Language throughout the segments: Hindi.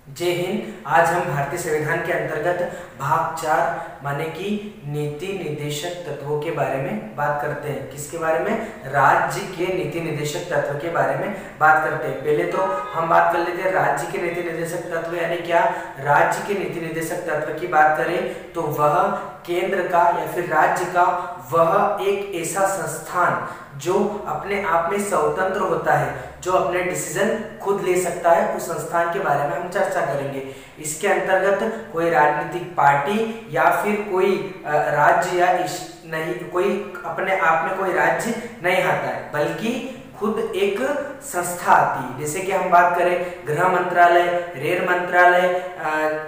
जय हिंद। आज हम भारतीय संविधान के अंतर्गत भाग 4 माने कि नीति निर्देशक तत्वों के बारे में बात करते हैं। किसके बारे में? राज्य के नीति निर्देशक तत्व के बारे में बात करते हैं। पहले तो हम बात कर लेते हैं राज्य के नीति निर्देशक तत्व यानी क्या। राज्य के नीति निर्देशक तत्व की बात करें तो वह केंद्र का या फिर राज्य का वह एक ऐसा संस्थान जो अपने आप में स्वतंत्र होता है, जो अपने डिसीजन खुद ले सकता है, उस संस्थान के बारे में हम चर्चा करेंगे। इसके अंतर्गत कोई राजनीतिक पार्टी या फिर कोई राज्य या नहीं, कोई अपने आप में कोई राज्य नहीं आता है, बल्कि खुद एक संस्था आती है। जैसे कि हम बात करें गृह मंत्रालय, रेल मंत्रालय,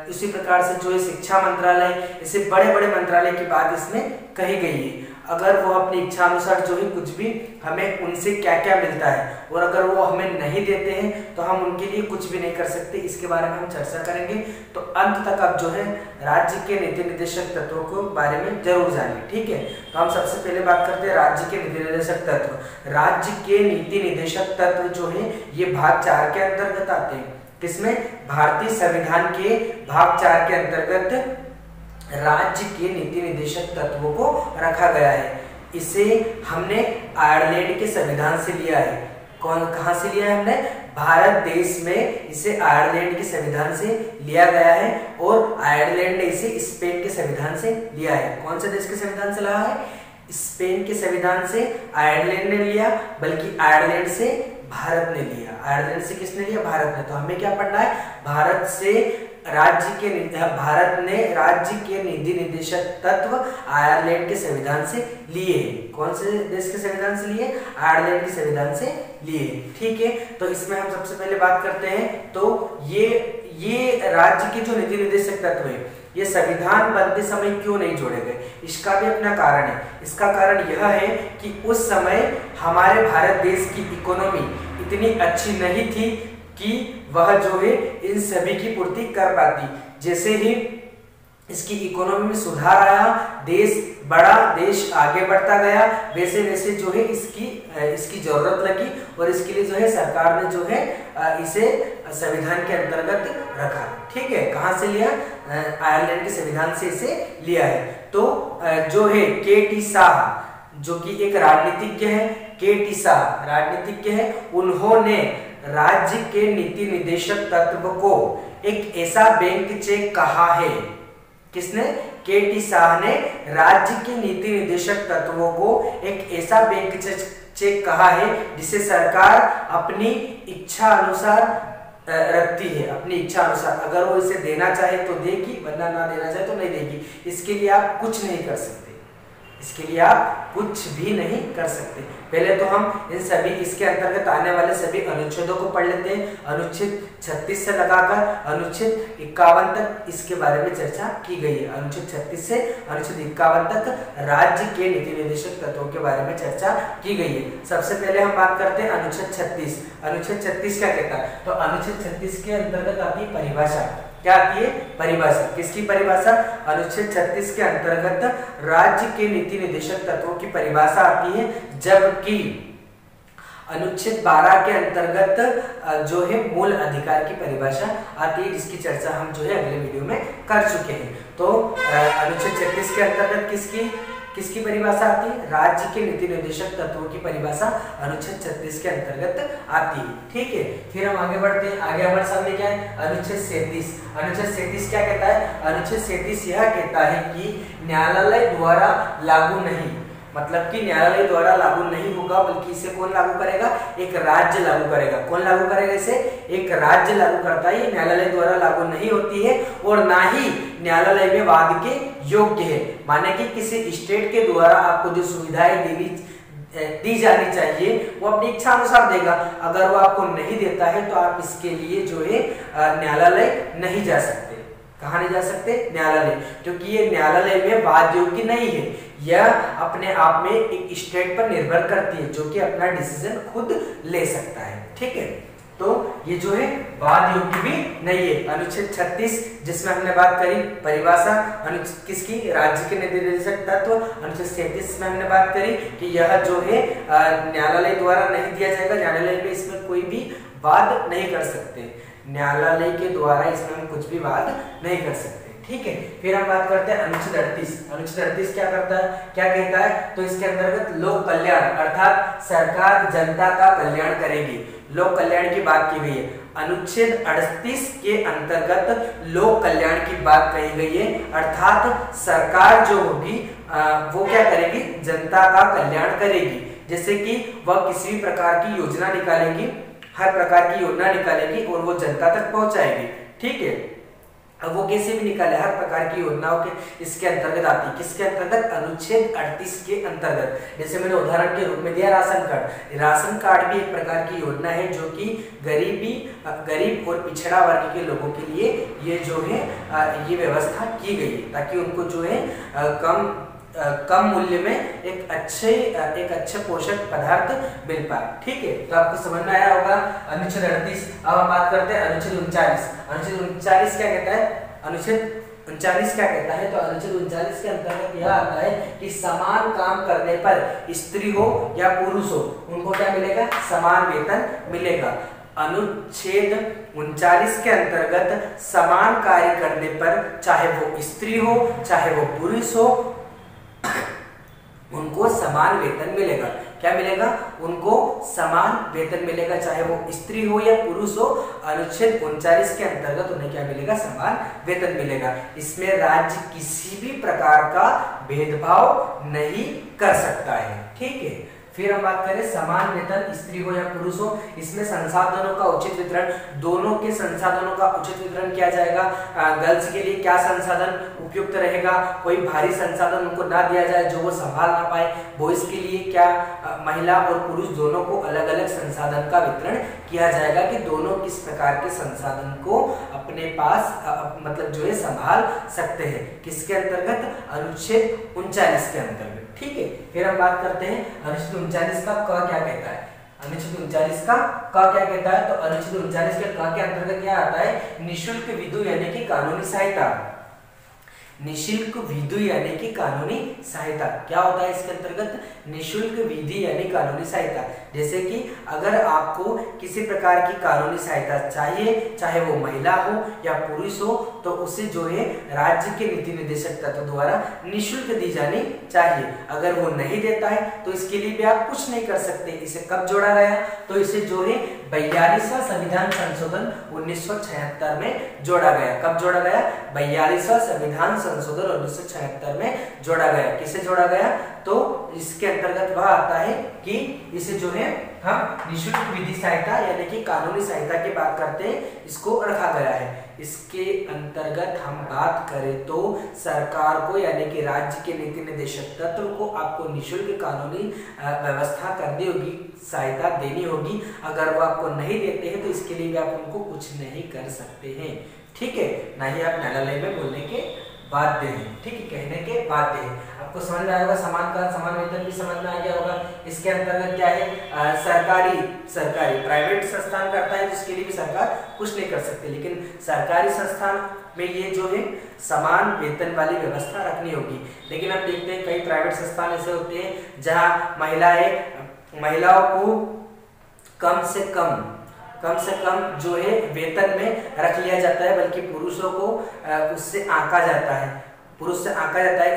इसी प्रकार से जो है शिक्षा मंत्रालय, ऐसे बड़े बड़े मंत्रालय की बात इसमें कही गई है। अगर वो अपनी इच्छा अनुसार जो है कुछ भी हमें उनसे क्या क्या मिलता है और अगर वो हमें नहीं देते हैं तो हम उनके लिए कुछ भी नहीं कर सकते। इसके बारे में हम चर्चा करेंगे। तो अंत तक आप जो है राज्य के नीति निर्देशक तत्वों के बारे में जरूर जानिए, ठीक है। तो हम सबसे पहले बात करते हैं राज्य के नीति निर्देशक तत्व। राज्य के नीति निर्देशक तत्व जो है ये भाग 4 के अंतर्गत आते हैं। किसमें? भारतीय संविधान के भाग 4 के अंतर्गत राज्य के नीति निर्देशक तत्वों को रखा गया है। इसे हमने आयरलैंड के संविधान से लिया है। कहाँ से लिया है हमने? भारत देश में इसे आयरलैंड के संविधान से लिया गया है और आयरलैंड ने इसे स्पेन के संविधान से लिया है। कौन से देश के संविधान से लिया है? स्पेन के संविधान से आयरलैंड ने लिया, बल्कि आयरलैंड से भारत ने लिया। आयरलैंड से किसने लिया? भारत ने। तो हमें क्या पढ़ना है? भारत ने राज्य के नीति निर्देशक तत्व आयरलैंड के संविधान से लिए। कौन से देश के संविधान से लिए? आयरलैंड के संविधान से लिए, ठीक है। तो इसमें हम सबसे पहले बात करते हैं। तो ये राज्य के जो नीति निर्देशक तत्व है ये संविधान बनते समय क्यों नहीं जोड़े गए? इसका भी अपना कारण है। इसका कारण यह है कि उस समय हमारे भारत देश की इकोनॉमी इतनी अच्छी नहीं थी कि वह जो है इन सभी की पूर्ति कर पाती। जैसे ही इसकी इकोनॉमी में सुधार आया, देश बड़ा, देश आगे बढ़ता गया, वैसे वैसे जो है इसकी जरूरत लगी और इसके लिए जो है सरकार ने जो है इसे संविधान के अंतर्गत रखा, ठीक है। कहाँ से लिया? आयरलैंड के संविधान से इसे लिया है। तो जो है के.टी. शाह जो कि एक राजनीतिज्ञ है, के.टी. शाह राजनीतिज्ञ है, उन्होंने राज्य के नीति निर्देशक तत्व को एक ऐसा बैंक चेक कहा है। किसने? के.टी. शाह ने राज्य के नीति निर्देशक तत्वों को एक ऐसा बैंक चेक कहा है जिसे सरकार अपनी इच्छा अनुसार रखती है। अपनी इच्छा अनुसार अगर वो इसे देना चाहे तो देगी, वरना ना देना चाहे तो नहीं देगी। इसके लिए आप कुछ नहीं कर सकते, इसके लिए आप कुछ भी नहीं कर सकते। पहले तो हम इन सभी इसके अंतर्गत आने वाले सभी अनुच्छेदों को पढ़ लेते हैं। अनुच्छेद 36 से लगाकर अनुच्छेद 51 तक इसके बारे में चर्चा की गई है। अनुच्छेद 36 से अनुच्छेद 51 तक राज्य के नीति निर्देशक तत्वों के बारे में चर्चा की गई है। सबसे पहले हम बात करते हैं अनुच्छेद 36। अनुच्छेद 36 क्या कहता है? तो अनुच्छेद 36 के अंतर्गत आती है परिभाषा। क्या आती है? परिभाषा। किसकी परिभाषा? अनुच्छेद 36 के अंतर्गत राज्य के नीति निर्देशक तत्वों की परिभाषा आती है, जबकि अनुच्छेद 12 के अंतर्गत जो है मूल अधिकार की परिभाषा आती है, जिसकी चर्चा हम जो है अगले वीडियो में कर चुके हैं। तो अनुच्छेद 36 के अंतर्गत किसकी परिभाषा आती है? राज्य के नीति निर्देशक तत्वों की परिभाषा अनुच्छेद 36 के अंतर्गत आती है, ठीक है। फिर हम आगे बढ़ते हैं। आगे हमारे सामने क्या है? अनुच्छेद 37। अनुच्छेद 37 क्या कहता है? अनुच्छेद 37 यह कहता है कि न्यायालय द्वारा लागू नहीं, मतलब कि न्यायालय द्वारा लागू नहीं होगा, बल्कि इसे कौन लागू करेगा? एक राज्य लागू करेगा। कौन लागू करेगा इसे? एक राज्य लागू करता है। न्यायालय द्वारा लागू नहीं होती है और ना ही न्यायालय में वाद के योग्य है। माने कि किसी स्टेट के द्वारा आपको जो सुविधाएं दी जानी चाहिए वो अपनी इच्छा अनुसार देगा। अगर वो आपको नहीं देता है तो आप इसके लिए जो है न्यायालय नहीं जा सकते। कहाँ नहीं जा सकते? न्यायालय, क्योंकि ये न्यायालय में वाद योग्य नहीं है। यह अपने आप में एक स्टेट पर निर्भर करती है जो कि अपना डिसीजन खुद ले सकता है, ठीक है। तो ये जो है वाद योग्य भी नहीं है। अनुच्छेद 36 जिसमें हमने बात करी परिभाषा किसकी? राज्य के नीति निर्देशक तत्व। अनुच्छेद 37 में हमने बात करी कि यह जो है न्यायालय द्वारा नहीं दिया जाएगा, न्यायालय में इसमें कोई भी वाद नहीं कर सकते। न्यायालय के द्वारा इसमें हम कुछ भी बात नहीं कर सकते। ठीक है, फिर हम बात करते हैं अनुच्छेद 38। अनुच्छेद 38 क्या करता है, क्या कहता है, तो इसके अंतर्गत लोक कल्याण अर्थात सरकार जनता का कल्याण करेगी, लोक कल्याण की बात की गई है। अनुच्छेद 38 के अंतर्गत लोक कल्याण की बात कही गई है, अर्थात सरकार जो होगी वो क्या करेगी, जनता का कल्याण करेगी। जैसे कि वह किसी भी प्रकार की योजना निकालेगी, हर प्रकार की योजना निकालेगी और वो जनता तक पहुंचाएगी। ठीक है, अब वो कैसे भी निकाले, हर प्रकार की योजनाओं के इसके अंतर्गत आती है। किसके अंतर्गत, अनुच्छेद 38 के अंतर्गत। जैसे मैंने उदाहरण के रूप में दिया राशन कार्ड। राशन कार्ड भी एक प्रकार की योजना है जो कि गरीब और पिछड़ा वर्ग के लोगों के लिए ये जो है ये व्यवस्था की गई है, ताकि उनको जो है कम मूल्य में एक अच्छे पोषक पदार्थ मिल पाए। ठीक है, तो आपको समझ में आया होगा अनुच्छेद 38। अब हम बात करते हैं अनुच्छेद 39। अनुच्छेद 39 क्या कहता है, अनुच्छेद 39 क्या कहता है, तो अनुच्छेद 39 के अंतर्गत यह आता है कि समान काम करने पर स्त्री हो या पुरुष हो उनको क्या मिलेगा, समान वेतन मिलेगा। अनुच्छेद 39 के अंतर्गत समान कार्य करने पर चाहे वो स्त्री हो चाहे वो पुरुष हो उनको समान वेतन मिलेगा। क्या मिलेगा, उनको समान वेतन मिलेगा, चाहे वो स्त्री हो या पुरुष हो। अनुच्छेद 39 के अंतर्गत उन्हें क्या मिलेगा, समान वेतन मिलेगा। इसमें राज्य किसी भी प्रकार का भेदभाव नहीं कर सकता है। ठीक है, फिर हम बात करें समान वेतन स्त्री हो या पुरुष हो, इसमें संसाधनों का उचित वितरण, दोनों के संसाधनों का उचित वितरण किया जाएगा। गर्ल्स के लिए क्या संसाधन उपयुक्त रहेगा, कोई भारी संसाधन उनको ना दिया जाए जो वो संभाल ना पाए। बॉयज के लिए क्या, महिला और पुरुष दोनों को अलग अलग संसाधन का वितरण किया जाएगा कि दोनों किस प्रकार के संसाधन को अपने पास मतलब जो है संभाल सकते हैं। किसके अंतर्गत, अनुच्छेद 39 के अंतर्गत। ठीक है, फिर हम बात करते हैं अनुच्छेद 39 का क क्या कहता है। अनुच्छेद 39 का क क्या कहता है, तो अनुच्छेद 39 के क के अंतर्गत क्या आता है, निःशुल्क विधि यानी कि कानूनी सहायता। निःशुल्क विधि यानी कि कानूनी सहायता क्या होता है इसके अंतर्गत, निःशुल्क विधि यानी कानूनी सहायता। जैसे कि अगर आपको किसी प्रकार की कानूनी सहायता चाहिए, चाहे वो महिला हो या पुरुष हो, तो उसे जो है राज्य के नीति निर्देशक तत्व द्वारा निःशुल्क दी जानी चाहिए। अगर वो नहीं देता है तो इसके लिए भी आप कुछ नहीं कर सकते। इसे कब जोड़ा गया, तो इसे जो है 42वां संविधान संशोधन 1976 में जोड़ा गया। कब जोड़ा गया, 42वां संविधान संशोधन 1976 में जोड़ा गया। किसे जोड़ा गया, तो इसके अंतर्गत वह आता है कि इसे जो है हम निःशुल्क विधि सहायता यानी कि कानूनी सहायता की बात करते हैं, इसको रखा गया है। इसके अंतर्गत हम बात करें तो सरकार को यानी कि राज्य के नीति निर्देशक तत्व को आपको निःशुल्क कानूनी व्यवस्था करनी होगी, सहायता देनी होगी। अगर वो आपको नहीं देते हैं तो इसके लिए भी आप उनको कुछ नहीं कर सकते हैं। ठीक है, ना ही आप न्यायालय में बोलने के बाध्य हैं। ठीक है, कहने के बाध्य हैं। आपको समझ में आएगा, समान का समान वेतन भी समझ में आ गया होगा। इसके अंतर्गत क्या है, सरकारी प्राइवेट संस्थान करता है तो इसके लिए भी सरकार कुछ नहीं कर सकती, लेकिन सरकारी संस्थान में ये जो है समान वेतन वाली व्यवस्था रखनी होगी। लेकिन अब देखते हैं कई प्राइवेट संस्थान ऐसे होते हैं जहाँ महिलाओं को कम से कम जो है वेतन में रख लिया जाता है, बल्कि पुरुषों को उससे आंका जाता है।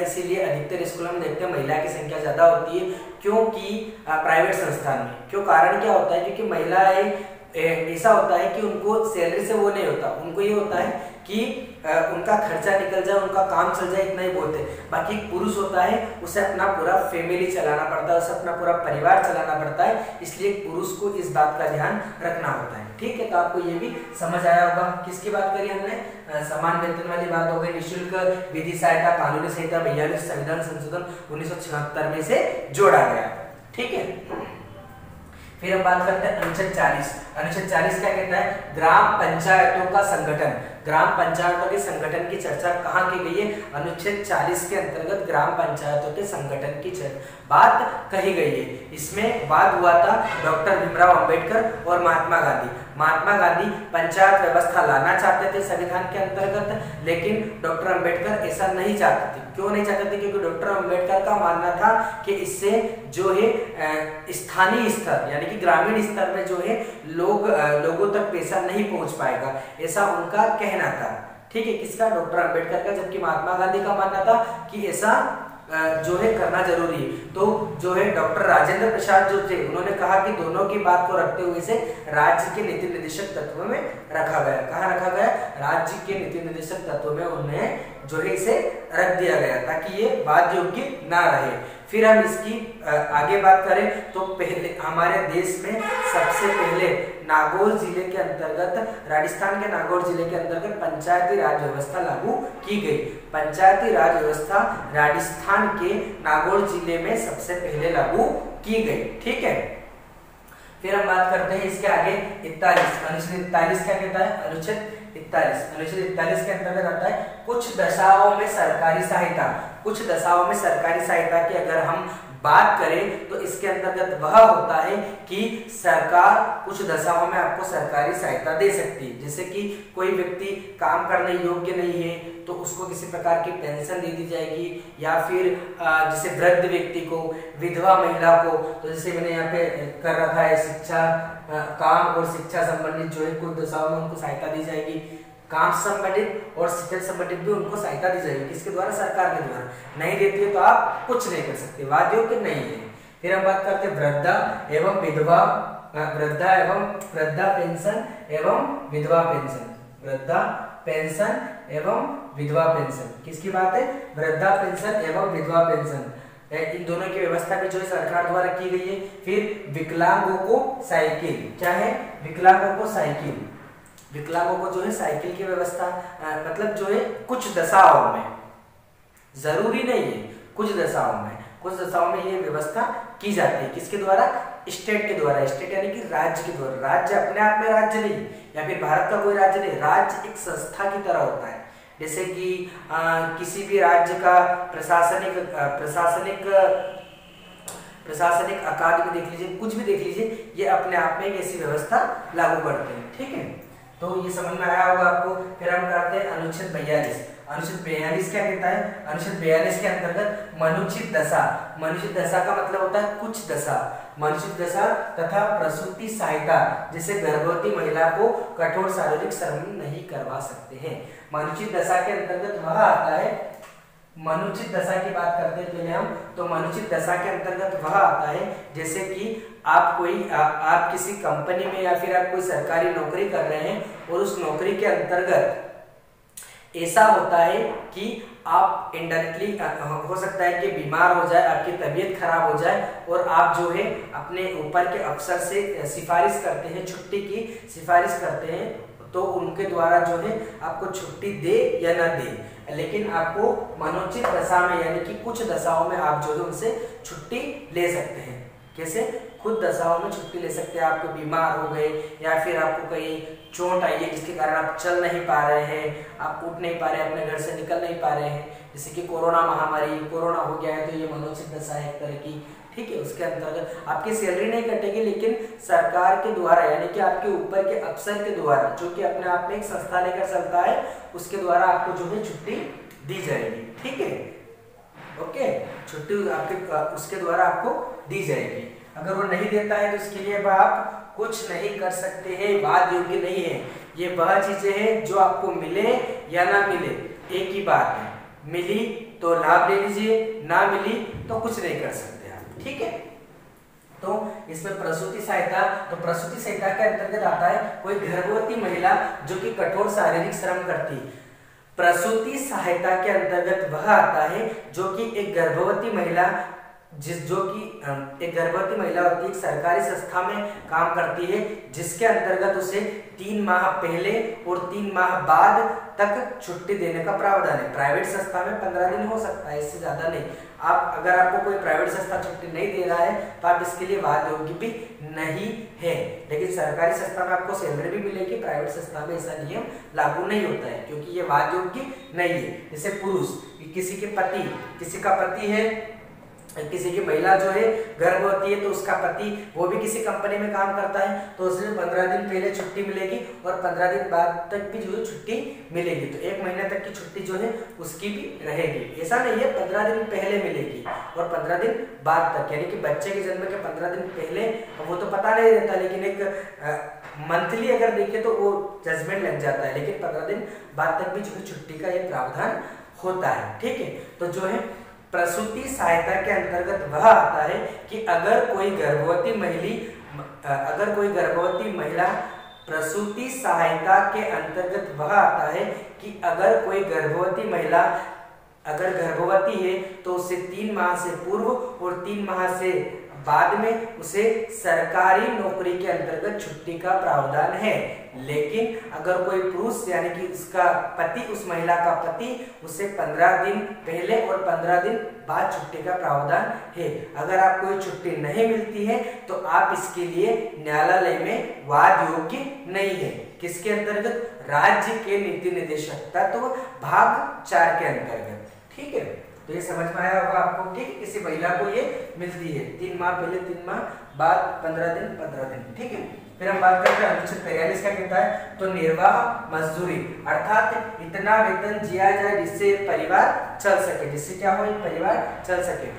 इसीलिए अधिकतर स्कूलों में देखते हैं महिला की संख्या ज्यादा होती है, क्योंकि प्राइवेट संस्थान में। क्यों, कारण क्या होता है, क्योंकि महिलाएं ऐसा होता है कि उनको सैलरी से वो नहीं होता, उनको ये होता है कि उनका खर्चा निकल जाए, उनका काम चल जाए, इतना ही बहुत है। बाकी पुरुष होता है, उसे अपना पूरा फैमिली चलाना पड़ता है, उसे अपना पूरा परिवार चलाना पड़ता है, इसलिए पुरुष को इस बात का ध्यान रखना होता है। ठीक है, तो आपको ये भी समझ आया होगा। किसकी बात करी हमने, समान वेतन वाली बात हो गई, निःशुल्क विधि सहायता, कानूनी सहायता 42 संविधान संशोधन 1976 में से जोड़ा गया। ठीक है, फिर हम बात करते हैं अनुच्छेद 40। अनुच्छेद 40 क्या कहता है, ग्राम पंचायतों का संगठन। ग्राम पंचायतों के संगठन की चर्चा कहाँ की गई है, अनुच्छेद 40 के अंतर्गत ग्राम पंचायतों के संगठन की बात कही गई है। इसमें वाद हुआ था डॉक्टर भीमराव अंबेडकर और महात्मा गांधी। महात्मा गांधी पंचायत व्यवस्था लाना चाहते थे संविधान के अंतर्गत, लेकिन डॉक्टर अंबेडकर ऐसा नहीं चाहते थे। क्यों नहीं चाहते थे? क्योंकि डॉक्टर अंबेडकर का मानना था कि इससे जो है स्थानीय स्तर यानी कि ग्रामीण स्तर में जो है लोगों तक पैसा नहीं पहुंच पाएगा, ऐसा उनका कहना था। ठीक है, किसका? डॉक्टर अंबेडकर का। जबकि महात्मा गांधी का मानना था कि ऐसा जो है करना जरूरी है। तो जो है डॉक्टर राजेंद्र प्रसाद जो थे, उन्होंने कहा कि दोनों की बात को रखते हुए इसे राज्य के नीति निर्देशक तत्व में रखा गया। कहाँ रखा गया? राज्य के नीति निर्देशक तत्व में उन्हें जो है इसे रख दिया गया ताकि ये वाद योग्य ना रहे। फिर हम इसकी आगे बात करें तो पहले हमारे देश में सबसे पहले नागौर जिले के अंतर्गत, राजस्थान के नागौर जिले के अंतर्गत पंचायती राज व्यवस्था लागू की गई। पंचायती राज व्यवस्था राजस्थान के नागौर जिले में सबसे पहले लागू की गई। ठीक है, फिर हम बात करते हैं इसके आगे 41 अनुच्छेद 41 क्या कहता है? अनुच्छेद 41 के अंतर्गत आता है कुछ दशाओं में सरकारी सहायता। कुछ दशाओं में सरकारी सहायता की अगर हम बात करें तो इसके अंतर्गत वह होता है कि सरकार कुछ दशाओं में आपको सरकारी सहायता दे सकती है। जैसे कि कोई व्यक्ति काम करने योग्य नहीं है तो उसको किसी प्रकार की पेंशन दे दी जाएगी, या फिर जैसे वृद्ध व्यक्ति को, विधवा महिला को, तो जैसे मैंने यहाँ पे कर रखा है शिक्षा, काम और शिक्षा संबंधित जो है कुछ दशाओं में उनको सहायता दी जाएगी। काम संबंधित और शिक्षा संबंधित भी उनको सहायता दी जाएगी। किसके द्वारा? सरकार के द्वारा। नहीं देती है तो आप कुछ नहीं कर सकते, वाद योग्य नहीं है। फिर हम बात करते हैं वृद्धा एवं विधवा, वृद्धा पेंशन एवं विधवा पेंशन। वृद्धा पेंशन एवं विधवा पेंशन किसकी बात है? वृद्धा पेंशन एवं विधवा पेंशन, इन दोनों की व्यवस्था भी जो है सरकार द्वारा की गई है। फिर विकलांगों को साइकिल, क्या है? विकलांगों को साइकिल, विकलांगों को जो है साइकिल की व्यवस्था, मतलब जो है कुछ दशाओं में, जरूरी नहीं है, कुछ दशाओं में ये व्यवस्था की जाती है। किसके द्वारा? स्टेट के द्वारा। स्टेट यानी कि राज्य के द्वारा। राज्य अपने आप में राज्य नहीं, या फिर भारत का कोई राज्य नहीं, राज्य एक संस्था की तरह होता है। जैसे कि किसी भी राज्य का प्रशासनिक अकादमी देख लीजिए, कुछ भी देख लीजिए, ये अपने आप में एक ऐसी व्यवस्था लागू करते हैं। ठीक है, तो ये समझ में आया होगा आपको। फिर हम करते हैं अनुच्छेद 42। अनुच्छेद 42 क्या कहता है? अनुच्छेद 42 के अंतर्गत मनुचित दशा। मनुचित दशा का मतलब होता है कुछ दशा। मनुचित दशा तथा प्रसूति सहायता, जैसे गर्भवती महिला को कठोर शारीरिक श्रम नहीं करवा सकते हैं। मनुचित दशा के अंतर्गत वह आता है, मनुचित दशा की बात करते हैं पहले हम, तो मनुचित दशा के अंतर्गत वह आता है जैसे कि आप किसी कंपनी में या फिर आप कोई सरकारी नौकरी कर रहे हैं और उस नौकरी के अंतर्गत ऐसा होता है कि आप इनडायरेक्टली हो सकता है कि बीमार हो जाए, आपकी तबीयत खराब हो जाए और आप जो है अपने ऊपर के अफसर से सिफारिश करते हैं, छुट्टी की सिफारिश करते हैं, तो उनके द्वारा जो है आपको छुट्टी दे या ना दे, लेकिन आपको मनोचित दशा में यानी कि कुछ दशाओं में आप जो है उनसे छुट्टी ले सकते हैं। कैसे? खुद दशाओं में छुट्टी ले सकते हैं। आपको बीमार हो गए या फिर आपको कहीं चोट आई है जिसके कारण आप चल नहीं पा रहे हैं, आप उठ नहीं पा रहे हैं, अपने घर से निकल नहीं पा रहे हैं, जैसे कि कोरोना महामारी, कोरोना हो गया है तो ये मनोचित दशा है एक तरह की। ठीक है, उसके अंतर्गत आपकी सैलरी नहीं कटेगी, लेकिन सरकार के द्वारा यानी कि आपके ऊपर के अफसर के द्वारा, जो कि अपने आप में एक संस्था लेकर चलता है, उसके द्वारा आपको जो है छुट्टी दी जाएगी। ठीक है, ओके, छुट्टी आपके उसके द्वारा आपको दी जाएगी। अगर वो नहीं देता है तो इसके लिए आप कुछ नहीं कर सकते हैं, वाद योग्य नहीं है। ये वह चीजें हैं जो आपको मिले या ना मिले एक ही बात है, मिली तो लाभ ले लीजिए, ना मिली तो कुछ नहीं कर सकते आप। ठीक है, तो इसमें प्रसूति सहायता, तो प्रसूति सहायता के अंतर्गत आता है कोई गर्भवती महिला जो कि कठोर शारीरिक श्रम करती। प्रसूति सहायता के अंतर्गत वह आता है जो कि एक गर्भवती महिला एक गर्भवती महिला होती है, एक सरकारी संस्था में काम करती है, जिसके अंतर्गत उसे 3 माह पहले और 3 माह बाद तक छुट्टी देने का प्रावधान है। प्राइवेट संस्था में 15 दिन हो सकता है, इससे ज्यादा नहीं। अगर आपको कोई प्राइवेट संस्था छुट्टी नहीं दे रहा है तो आप इसके लिए वाद योग्य भी नहीं है, लेकिन सरकारी संस्था में आपको सैलरी भी मिलेगी। प्राइवेट संस्था में ऐसा नियम लागू नहीं होता है क्योंकि ये वाद योग्य नहीं है। जैसे पुरुष, किसी का पति है किसी की महिला जो है गर्भवती है तो उसका पति वो भी किसी कंपनी में काम करता है तो उसे 15 दिन पहले छुट्टी मिलेगी और 15 दिन बाद तक भी जो है छुट्टी मिलेगी। तो 1 महीने तक की छुट्टी जो है उसकी भी रहेगी। ऐसा नहीं है 15 दिन पहले मिलेगी और 15 दिन बाद तक, यानी कि बच्चे के जन्म के 15 दिन पहले वो तो पता नहीं रहता, लेकिन एक मंथली अगर देखें तो वो जजमेंट लग जाता है, लेकिन 15 दिन बाद तक भी जो है छुट्टी का ये प्रावधान होता है। ठीक है, तो जो है प्रसूति सहायता के अंतर्गत वह आता है कि अगर कोई गर्भवती महिला प्रसूति सहायता के अंतर्गत वह आता है कि अगर कोई गर्भवती महिला अगर गर्भवती है तो उसे 3 माह से पूर्व और 3 माह से बाद में उसे सरकारी नौकरी के अंतर्गत छुट्टी का प्रावधान है। लेकिन अगर कोई पुरुष यानी कि उसका पति, उस महिला का पति उसे 15 दिन पहले और 15 दिन बाद छुट्टी का प्रावधान है। अगर आपको ये छुट्टी नहीं मिलती है तो आप इसके लिए न्यायालय में वाद योग्य नहीं है। किसके अंतर्गत? राज्य के नीति निर्देशक तत्व भाग 4 के अंतर्गत। ठीक है, तो ये समझ में आया होगा आपको। ठीक है, किसी महिला को ये मिलती है 3 माह पहले 3 माह बाद 15 दिन। ठीक है, फिर हम बात करते हैं अनुच्छेद 43 का कहता है तो निर्वाह मजदूरी अर्थात इतना वेतन दिया जाए जिससे परिवार चल सके, जिससे क्या हो, परिवार चल सके।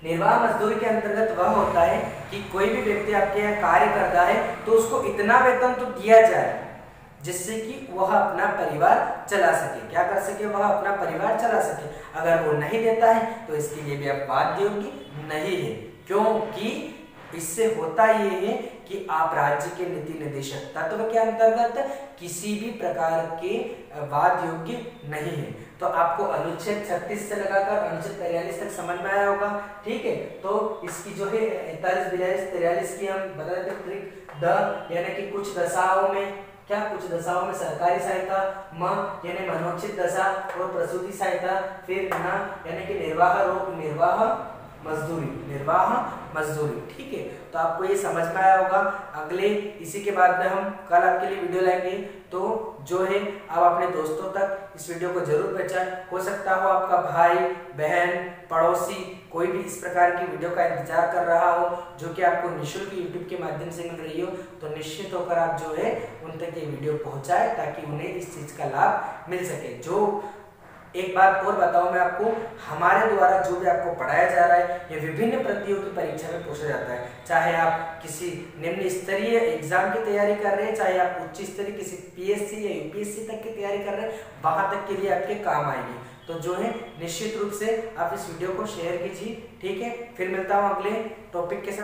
निर्वाह मजदूरी के अंतर्गत वह होता है कि कोई भी व्यक्ति आपके यहाँ कार्य करता है तो उसको इतना वेतन तो दिया जाए जिससे कि वह अपना परिवार चला सके। क्या कर सके? वह अपना परिवार चला सके। अगर वो नहीं देता है तो इसके लिए भी आप बाध्य योग्य नहीं है, क्योंकि इससे होता ये है कि आप राज्य के नीति निर्देशक तत्व के अंतर्गत किसी भी प्रकार के वाद योग्य नहीं है। तो आपको अनुच्छेद 36 से लगाकर अनुच्छेद 43 तक समझ में आया होगा। ठीक है, तो इसकी जो है 41, 42, 43 की हम बता देते द यानी कि कुछ दशाओं में कुछ दशाओं में सरकारी सहायता, म यानी मनोचित दशा और प्रसूति सहायता, फिर न यानी कि निर्वाह मजदूरी। ठीक है, तो आपको ये समझ में आया होगा। अगले इसी के बाद में हम कल आपके लिए वीडियो लाएंगे, तो जो है आप अपने दोस्तों तक इस वीडियो को जरूर पहुंचाएं। हो सकता हो आपका भाई, बहन, पड़ोसी कोई भी इस प्रकार की वीडियो का इंतजार कर रहा हो जो कि आपको निःशुल्क यूट्यूब के माध्यम से मिल रही हो, तो निश्चित होकर आप जो है उन तक ये वीडियो पहुंचाएं ताकि उन्हें इस चीज का लाभ मिल सके। जो एक बात और बताऊं मैं आपको, हमारे द्वारा जो भी आपको पढ़ाया जा रहा है ये विभिन्न प्रतियोगी परीक्षा में पूछा जाता है। चाहे आप किसी निम्न स्तरीय एग्जाम की तैयारी कर रहे हैं, चाहे आप उच्च स्तरीय किसी पीएससी या यूपीएससी तक की तैयारी कर रहे हैं, वहां तक के लिए आपके काम आएगी। तो जो है निश्चित रूप से आप इस वीडियो को शेयर कीजिए। ठीक है, फिर मिलता हूँ अगले टॉपिक के साथ।